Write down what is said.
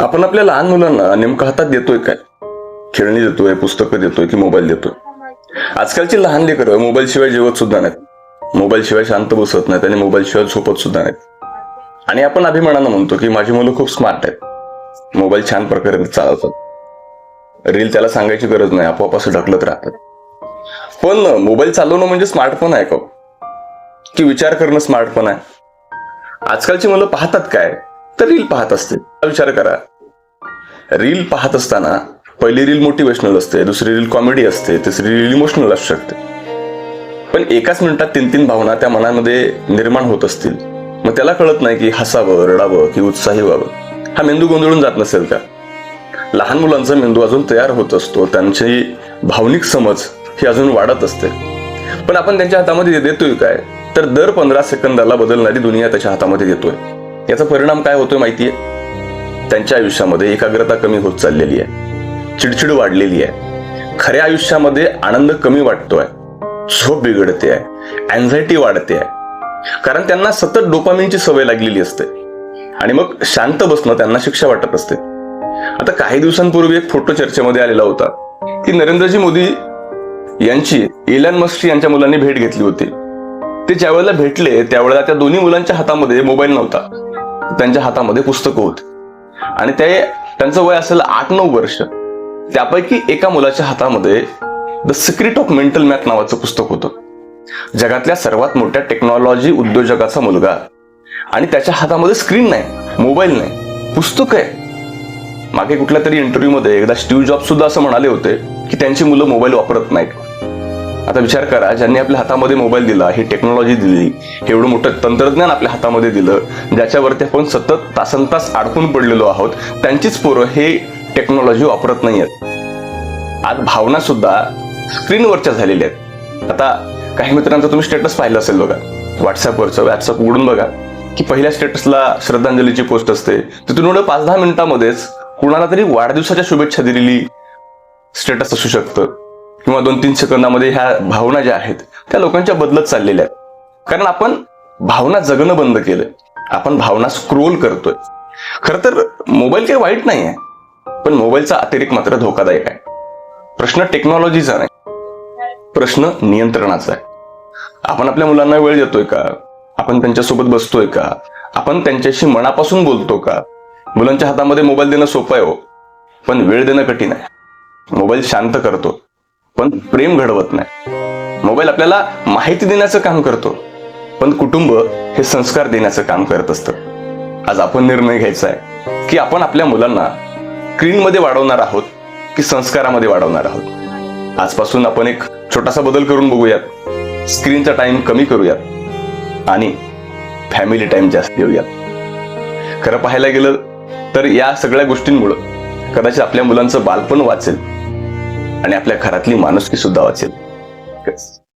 आपण आपल्या लहान मुलांना नेमकं हातात देतोय काय? खेळणी देतोय, पुस्तकं देतोय की मोबाईल देतोय? आजकालची लहान लेकरं मोबाईल शिवाय जेवत सुद्धा नाहीत, मोबाईल शिवाय शांत बसत नाहीत आणि मोबाईल शिवाय झोपत सुद्धा नाहीत. आणि आपण अभिमानानं म्हणतो की माझी मुलं खूप स्मार्ट आहेत, मोबाईल छान प्रकारे चालवतात, रील त्याला सांगायची गरज नाही, आपोआप असं ढकलत राहतात. पण मोबाईल चालवणं म्हणजे स्मार्टफोन आहे का? की विचार करणं स्मार्टफोन आहे? आजकालची मुलं पाहतात काय? तर रील पाहत असते. विचार करा, रील पाहत असताना पहिली रील मोटिवेशनल असते, दुसरी रील कॉमेडी असते, तिसरी रील इमोशनल असू शकते. पण एकाच मिनिटात 3-3 भावना त्या मनामध्ये निर्माण होत असतील, मग त्याला कळत नाही की हसावं, रडावं की उत्साही व्हावं. हा मेंदू गोंधळून जात नसेल का? लहान मुलांचा मेंदू अजून तयार होत असतो, त्यांची भावनिक समज ही अजून वाढत असते. पण आपण त्यांच्या हातामध्ये देतोय काय? तर दर 15 सेकंदाला बदलणारी दुनिया त्याच्या हातामध्ये देतोय. याचा परिणाम काय होतोय माहितीये? त्यांच्या आयुष्यामध्ये एकाग्रता कमी होत चाललेली आहे, चिडचिड वाढलेली आहे, खऱ्या आयुष्यामध्ये आनंद कमी वाटतोय, झोप बिघडते आहे, अँझायटी वाढते आहे. कारण त्यांना सतत डोपामिनची सवय लागलेली असते आणि मग शांत बसणं त्यांना शिक्षा वाटत असते. आता काही दिवसांपूर्वी एक फोटो चर्चेमध्ये आलेला होता की नरेंद्रजी मोदी यांची एलन मस्क यांच्या मुलांनी भेट घेतली होती. ते ज्या वेळेला भेटले त्यावेळेला त्या दोन्ही मुलांच्या हातामध्ये मोबाईल नव्हता, त्यांच्या हातामध्ये पुस्तकं होती आणि त्यांचं वय असेल 8-9 वर्ष. त्यापैकी एका मुलाच्या हातामध्ये the secret of mental math नावाचं पुस्तक होतं. जगातल्या सर्वात मोठ्या टेक्नॉलॉजी उद्योजकाचा मुलगा आणि त्याच्या हातामध्ये स्क्रीन नाही, मोबाईल नाही, पुस्तक आहे. मागे कुठल्या तरी इंटरव्ह्यू मध्ये एकदा स्टीव्ह जॉब्स सुद्धा असं म्हणाले होते की त्यांची मुलं मोबाईल वापरत नाहीत. आता विचार करा, ज्यांनी आपल्या हातामध्ये मोबाईल दिला, ही टेक्नॉलॉजी दिली, हे एवढं मोठं तंत्रज्ञान आपल्या हातामध्ये दिलं, ज्याच्यावरती आपण सतत तासनतास अडकून पडलेलो आहोत, त्यांचीच पोरं हे टेक्नॉलॉजी वापरत नाहीयेत. आज भावना सुद्धा स्क्रीनवरच्या झालेल्या आहेत. आता काही मित्रांचा तुम्ही स्टेटस पाहिलं असेल बघा, व्हॉट्सअपवरचं. व्हॉट्सअप उघडून बघा की पहिल्या स्टेटसला श्रद्धांजलीची पोस्ट असते, तिथून एवढं 5-10 मिनिटांमध्येच कुणाला तरी वाढदिवसाच्या शुभेच्छा दिलेली स्टेटस असू शकतं, किंवा 2-3 सेकंदामध्ये ह्या भावना ज्या आहेत त्या लोकांच्या बदलत चाललेल्या आहेत. कारण आपण भावना जगणं बंद केलंय, आपण भावना स्क्रोल करतोय. खरं तर मोबाईल काही वाईट नाही आहे, पण मोबाईलचा अतिरेक मात्र धोकादायक आहे. प्रश्न टेक्नॉलॉजीचा नाही, प्रश्न नियंत्रणाचा आहे. आपण आपल्या मुलांना वेळ देतोय का? आपण त्यांच्यासोबत बसतोय का? आपण त्यांच्याशी मनापासून बोलतो का? मुलांच्या हातामध्ये मोबाईल देणं सोपं आहे हो, पण वेळ देणं कठीण आहे. मोबाईल शांत करतो पण प्रेम घडवत नाही. मोबाईल आपल्याला माहिती देण्याचं काम करतो, पण कुटुंब हे संस्कार देण्याचं काम करत असतं. आज आपण निर्णय घ्यायचा आहे की आपण आपल्या मुलांना स्क्रीनमध्ये वाढवणार आहोत की संस्कारामध्ये वाढवणार आहोत. आजपासून आपण एक छोटासा बदल करून बघूयात. स्क्रीनचा टाइम कमी करूयात आणि फॅमिली टाइम जास्त देऊयात. खरं पाहायला गेलं तर या सगळ्या गोष्टींमुळे कदाचित आपल्या मुलांचं बालपण वाचेल आणि आपल्या घरातली माणुसकी सुद्धा वाचेल.